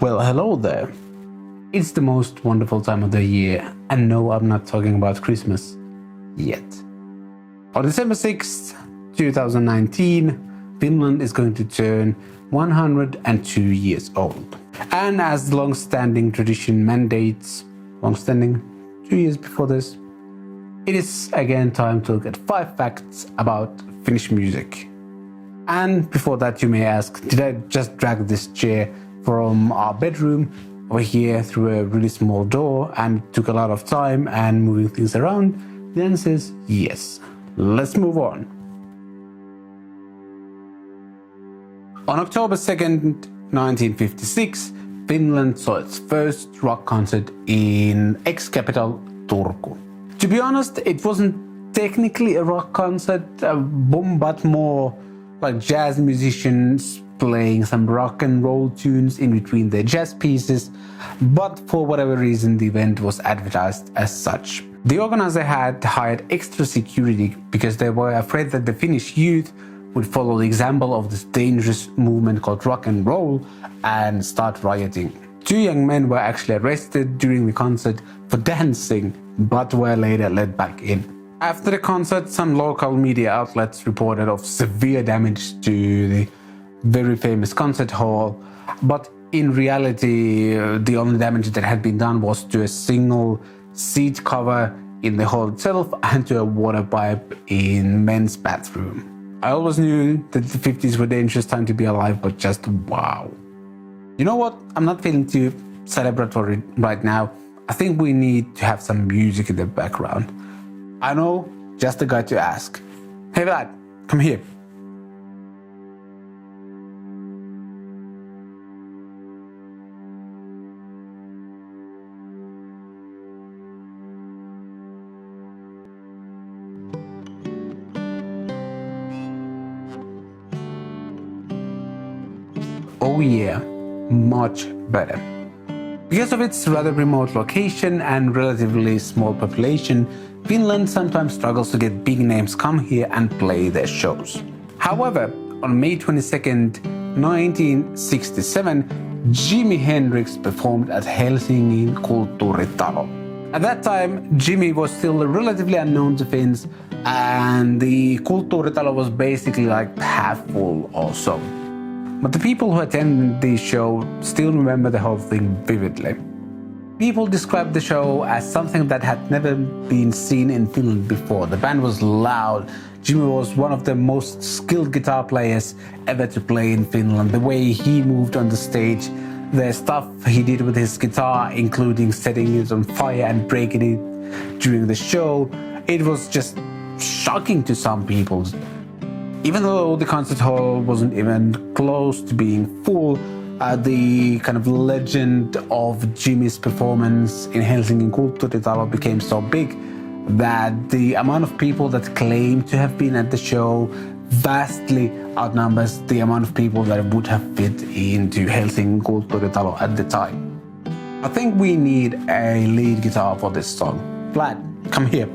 Well, hello there. It's the most wonderful time of the year, and no, I'm not talking about Christmas yet. On December 6th, 2019, Finland is going to turn 102 years old. And as the long-standing tradition mandates, 2 years before this, it is again time to look at 5 facts about Finnish music. And before that, you may ask, did I just drag this chair from our bedroom over here through a really small door and it took a lot of time and moving things around? The answer is yes. Let's move on. On October 2nd, 1956, Finland saw its first rock concert in ex-capital Turku. To be honest, it wasn't technically a rock concert, but more like jazz musicians playing some rock and roll tunes in between their jazz pieces, but for whatever reason the event was advertised as such. The organizer had hired extra security because they were afraid that the Finnish youth would follow the example of this dangerous movement called rock and roll and start rioting. 2 young men were actually arrested during the concert for dancing, but were later let back in. After the concert, some local media outlets reported of severe damage to the very famous concert hall, but in reality, the only damage that had been done was to a single seat cover in the hall itself and to a water pipe in men's bathroom. I always knew that the 50s were a dangerous time to be alive, but just wow. You know what? I'm not feeling too celebratory right now. I think we need to have some music in the background. I know, just the guy to ask. Hey Vlad, come here. Oh yeah, much better. Because of its rather remote location and relatively small population, Finland sometimes struggles to get big names come here and play their shows. However, on May 22nd, 1967, Jimi Hendrix performed at Helsingin Kulttuuritalo. At that time, Jimi was still relatively unknown to Finns, and the Kulttuuritalo was basically like half full or so. But the people who attended the show still remember the whole thing vividly. People described the show as something that had never been seen in Finland before. The band was loud. Jimi was one of the most skilled guitar players ever to play in Finland. The way he moved on the stage, the stuff he did with his guitar, including setting it on fire and breaking it during the show, it was just shocking to some people. Even though the concert hall wasn't even close to being full, the kind of legend of Jimi's performance in Helsingin Kulttuuritalo became so big that the amount of people that claimed to have been at the show vastly outnumbers the amount of people that would have fit into Helsingin Kulttuuritalo at the time. I think we need a lead guitar for this song. Vlad, come here.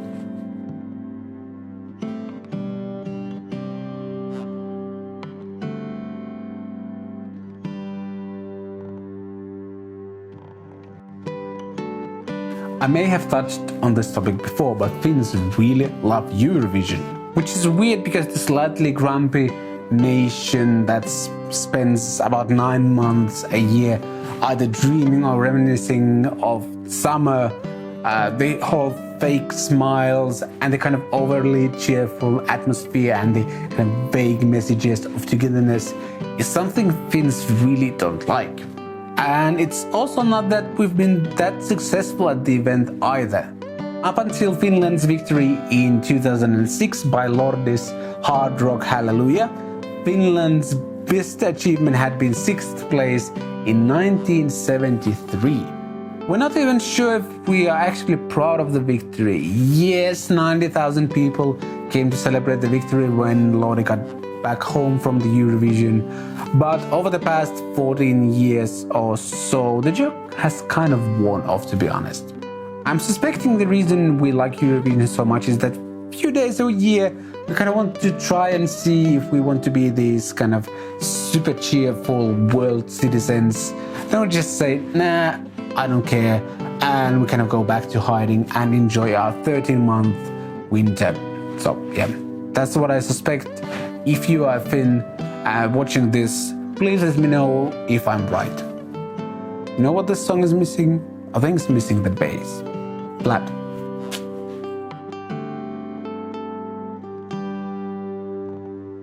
I may have touched on this topic before, but Finns really love Eurovision, which is weird because the slightly grumpy nation that spends about 9 months a year either dreaming or reminiscing of summer, the whole fake smiles and the kind of overly cheerful atmosphere and the kind of vague messages of togetherness is something Finns really don't like. And it's also not that we've been that successful at the event either. Up until Finland's victory in 2006 by Lordi's Hard Rock Hallelujah, Finland's best achievement had been 6th place in 1973. We're not even sure if we are actually proud of the victory. Yes, 90,000 people came to celebrate the victory when Lordi got back home from the Eurovision. But over the past 14 years or so, the joke has kind of worn off, to be honest. I'm suspecting the reason we like Eurovision so much is that few days a year, we kind of want to try and see if we want to be these kind of super cheerful world citizens. Then we just say, nah, I don't care, and we kind of go back to hiding and enjoy our 13-month winter. So yeah, that's what I suspect. If you are Finn watching this, please let me know if I'm right. You know what this song is missing? I think it's missing the bass. Blood.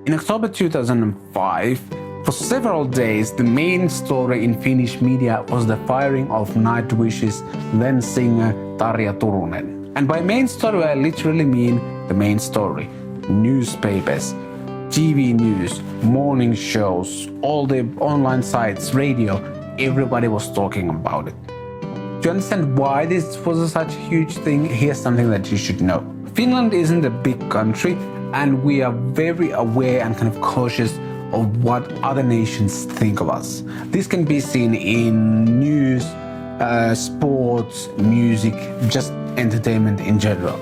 In October 2005, for several days, the main story in Finnish media was the firing of Nightwish's then singer Tarja Turunen. And by main story, I literally mean the main story. Newspapers, TV news, morning shows, all the online sites, radio, everybody was talking about it. To understand why this was such a huge thing, here's something that you should know. Finland isn't a big country, and we are very aware and kind of cautious of what other nations think of us. This can be seen in news, sports, music, just entertainment in general.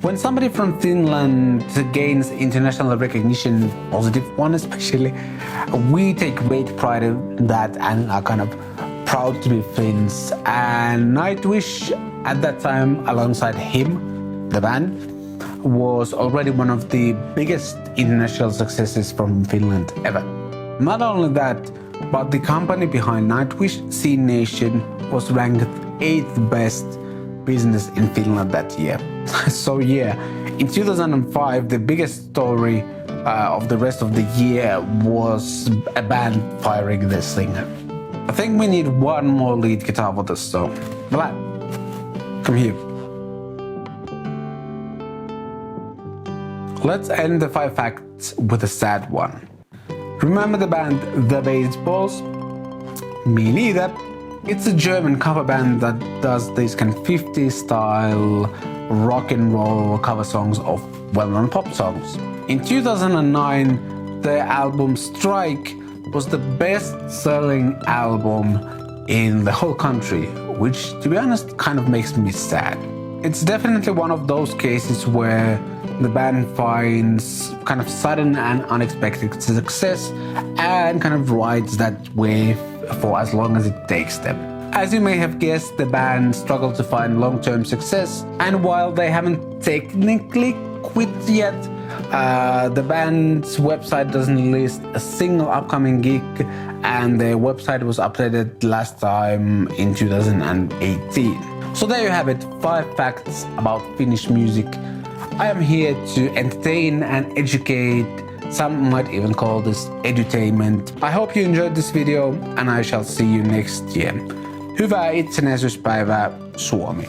When somebody from Finland gains international recognition, positive one especially, we take great pride in that and are kind of proud to be Finns. And Nightwish at that time, alongside him, the band, was already one of the biggest international successes from Finland ever. Not only that, but the company behind Nightwish, C Nation, was ranked 8th best business in Finland that year. So yeah, in 2005, the biggest story of the rest of the year was a band firing the singer. I think we need one more lead guitar for this song. Vlad, come here. Let's end the 5 facts with a sad one. Remember the band The Baseballs? Me neither. It's a German cover band that does these kind of 50s style rock and roll cover songs of well-known pop songs. In 2009, their album Strike was the best-selling album in the whole country, which, to be honest, kind of makes me sad. It's definitely one of those cases where the band finds kind of sudden and unexpected success and kind of rides that wave for as long as it takes them. As you may have guessed, the band struggled to find long-term success, and while they haven't technically quit yet, the band's website doesn't list a single upcoming gig, and their website was updated last time in 2018. So there you have it, 5 facts about Finnish music. I am here to entertain and educate. Some might even call this edutainment. I hope you enjoyed this video, and I shall see you next year. Hyvää itsenäisyyspäivää, Suomi!